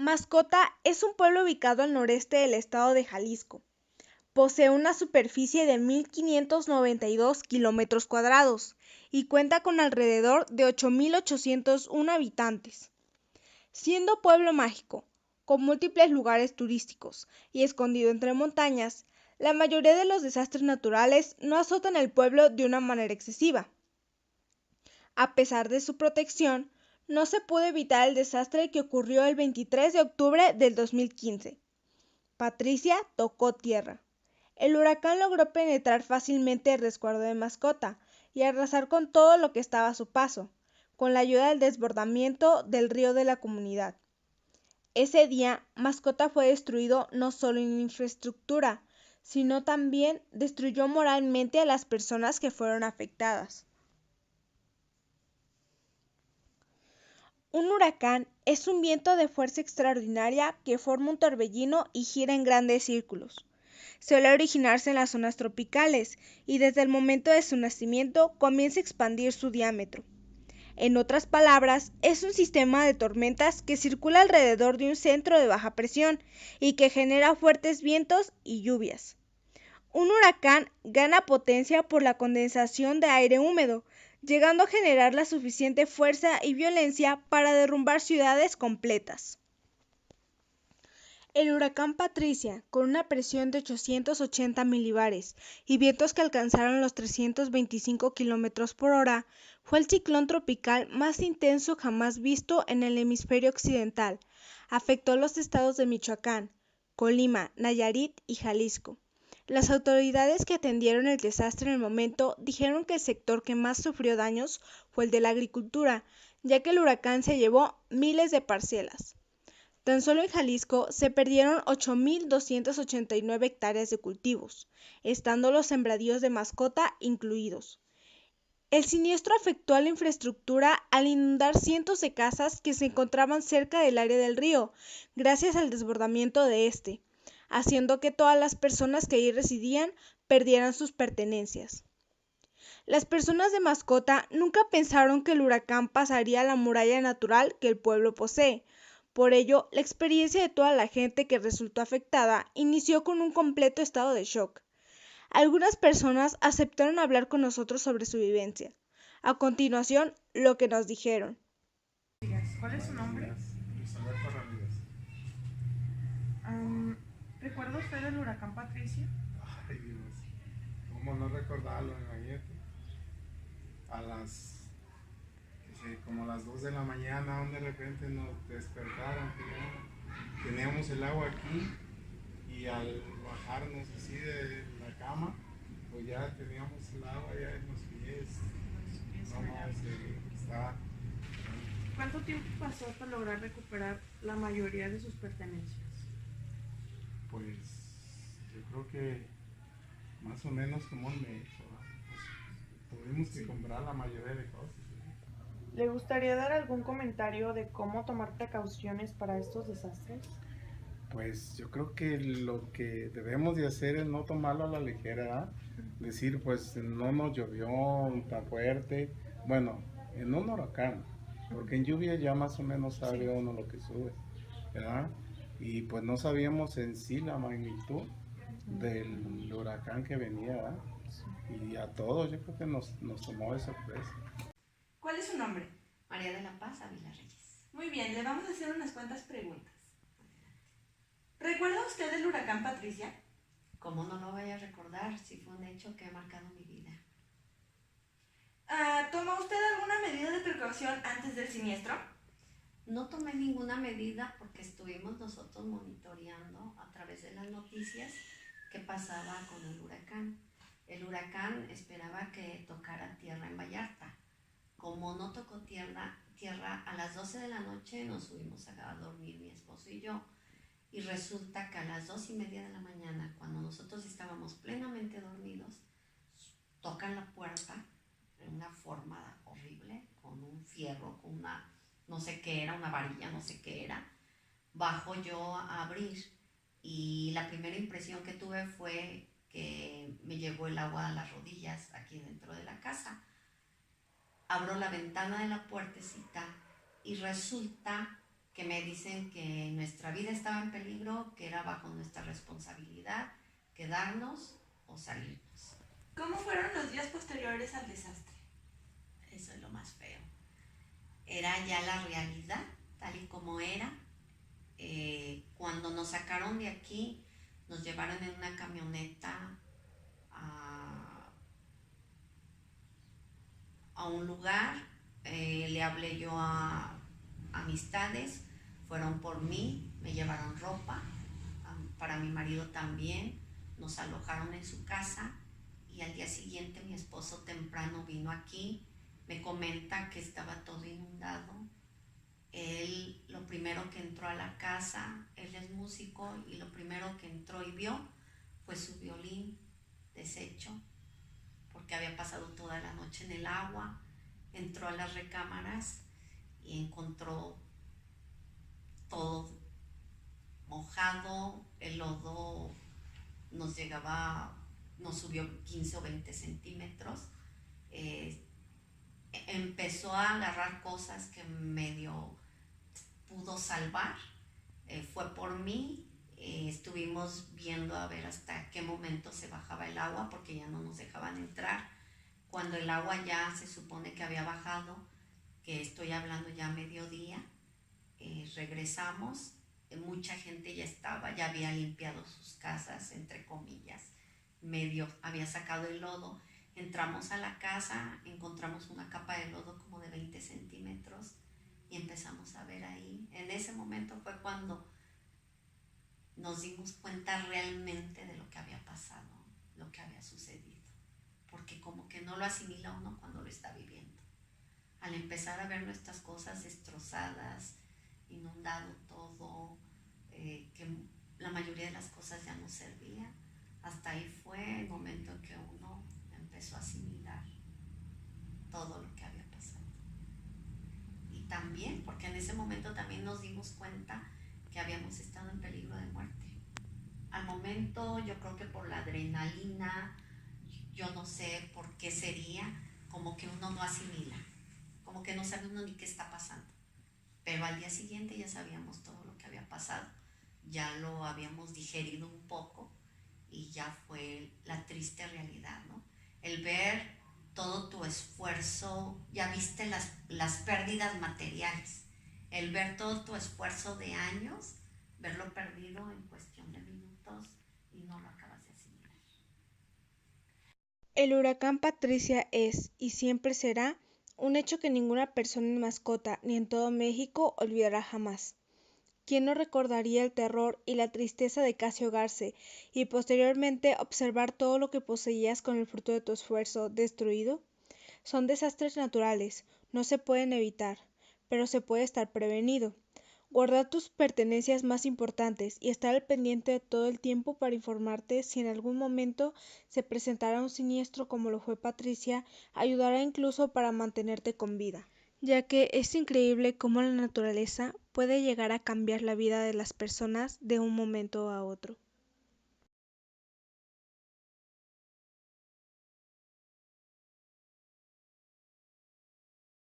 Mascota es un pueblo ubicado al noreste del estado de Jalisco. Posee una superficie de 1.592 kilómetros cuadrados y cuenta con alrededor de 8.801 habitantes. Siendo pueblo mágico, con múltiples lugares turísticos y escondido entre montañas, la mayoría de los desastres naturales no azotan el pueblo de una manera excesiva. A pesar de su protección, no se pudo evitar el desastre que ocurrió el 23 de octubre del 2015. Patricia tocó tierra. El huracán logró penetrar fácilmente el resguardo de Mascota y arrasar con todo lo que estaba a su paso, con la ayuda del desbordamiento del río de la comunidad. Ese día, Mascota fue destruido no solo en infraestructura, sino también destruyó moralmente a las personas que fueron afectadas. Un huracán es un viento de fuerza extraordinaria que forma un torbellino y gira en grandes círculos. Suele originarse en las zonas tropicales y desde el momento de su nacimiento comienza a expandir su diámetro. En otras palabras, es un sistema de tormentas que circula alrededor de un centro de baja presión y que genera fuertes vientos y lluvias. Un huracán gana potencia por la condensación de aire húmedo, llegando a generar la suficiente fuerza y violencia para derrumbar ciudades completas. El huracán Patricia, con una presión de 880 milibares y vientos que alcanzaron los 325 kilómetros por hora, fue el ciclón tropical más intenso jamás visto en el hemisferio occidental. Afectó los estados de Michoacán, Colima, Nayarit y Jalisco. Las autoridades que atendieron el desastre en el momento dijeron que el sector que más sufrió daños fue el de la agricultura, ya que el huracán se llevó miles de parcelas. Tan solo en Jalisco se perdieron 8.289 hectáreas de cultivos, estando los sembradíos de Mascota incluidos. El siniestro afectó a la infraestructura al inundar cientos de casas que se encontraban cerca del área del río, gracias al desbordamiento de este, haciendo que todas las personas que allí residían perdieran sus pertenencias. Las personas de Mascota nunca pensaron que el huracán pasaría a la muralla natural que el pueblo posee. Por ello, la experiencia de toda la gente que resultó afectada inició con un completo estado de shock. Algunas personas aceptaron hablar con nosotros sobre su vivencia. A continuación, lo que nos dijeron. ¿Cuál es su nombre? Luis Alberto Ramírez. ¿Recuerda usted el huracán Patricia? Ay Dios, ¿cómo no recordarlo? Imagínate. A las, como a las 2 de la mañana, de repente nos despertaron, que ya teníamos el agua aquí y al bajarnos así de la cama, pues ya teníamos el agua ya en los pies. No, está. ¿Cuánto tiempo pasó para lograr recuperar la mayoría de sus pertenencias? Pues yo creo que más o menos como un mes. Pues, tuvimos que comprar la mayoría de cosas. ¿Le gustaría dar algún comentario de cómo tomar precauciones para estos desastres? Pues yo creo que lo que debemos de hacer es no tomarlo a la ligera, ¿verdad? Decir, pues no nos llovió tan fuerte, bueno, en un huracán, porque en lluvia ya más o menos sabe uno lo que sube, ¿verdad? Y pues no sabíamos en sí la magnitud del huracán que venía, ¿verdad? Y a todos yo creo que nos tomó de sorpresa. ¿Cuál es su nombre? María de la Paz Ávila Reyes. Muy bien, le vamos a hacer unas cuantas preguntas. ¿Recuerda usted el huracán Patricia? ¿Cómo no lo voy a recordar si fue un hecho que ha marcado mi vida? ¿Tomó usted alguna medida de precaución antes del siniestro? No tomé ninguna medida porque estuvimos nosotros monitoreando a través de las noticias qué pasaba con el huracán. El huracán esperaba que tocara tierra en Vallarta. Como no tocó tierra, a las 12 de la noche nos subimos a dormir mi esposo y yo. Y resulta que a las 2:30 de la mañana, cuando nosotros estábamos plenamente dormidos, tocan la puerta de una forma horrible, con un fierro, con una, no sé qué era, una varilla, no sé qué era. Bajo yo a abrir y la primera impresión que tuve fue que me llegó el agua a las rodillas aquí dentro de la casa. Abro la ventana de la puertecita y resulta que me dicen que nuestra vida estaba en peligro, que era bajo nuestra responsabilidad quedarnos o salirnos. ¿Cómo fueron los días posteriores al desastre? Eso es lo más feo. Era ya la realidad, tal y como era. Cuando nos sacaron de aquí, nos llevaron en una camioneta a un lugar. Le hablé yo a amistades, fueron por mí, me llevaron ropa, para mi marido también, nos alojaron en su casa y al día siguiente mi esposo temprano vino aquí, me comenta que estaba todo inundado. Él lo primero que entró a la casa, él es músico, y lo primero que entró y vio fue su violín deshecho, porque había pasado toda la noche en el agua. Entró a las recámaras y encontró todo mojado, el lodo nos subió 15 o 20 centímetros. Empezó a agarrar cosas que medio pudo salvar. Fue por mí. Estuvimos viendo a ver hasta qué momento se bajaba el agua, porque ya no nos dejaban entrar. Cuando el agua ya se supone que había bajado, que estoy hablando ya a mediodía, regresamos. Mucha gente ya había limpiado sus casas, entre comillas, medio había sacado el lodo. Entramos a la casa, encontramos una capa de lodo como de 20 centímetros y empezamos a ver ahí. En ese momento fue cuando nos dimos cuenta realmente de lo que había pasado, lo que había sucedido, porque como que no lo asimila uno cuando lo está viviendo. Al empezar a ver nuestras cosas destrozadas, inundado todo, que la mayoría de las cosas ya no servían, hasta ahí fue el momento en que uno empezó a asimilar todo lo que había pasado. Y también, porque en ese momento también nos dimos cuenta que habíamos estado en peligro de muerte. Al momento, yo creo que por la adrenalina, yo no sé por qué sería, como que uno no asimila, como que no sabe uno ni qué está pasando. Pero al día siguiente ya sabíamos todo lo que había pasado, ya lo habíamos digerido un poco y ya fue la triste realidad, ¿no? El ver todo tu esfuerzo, ya viste las pérdidas materiales, el ver todo tu esfuerzo de años, verlo perdido en cuestión de minutos y no lo acabas de asimilar. El huracán Patricia es, y siempre será, un hecho que ninguna persona en Mascota ni en todo México olvidará jamás. ¿Quién no recordaría el terror y la tristeza de casi ahogarse y posteriormente observar todo lo que poseías con el fruto de tu esfuerzo destruido? Son desastres naturales, no se pueden evitar, pero se puede estar prevenido. Guardar tus pertenencias más importantes y estar al pendiente de todo el tiempo para informarte si en algún momento se presentara un siniestro como lo fue Patricia, ayudará incluso para mantenerte con vida, ya que es increíble cómo la naturaleza puede llegar a cambiar la vida de las personas de un momento a otro.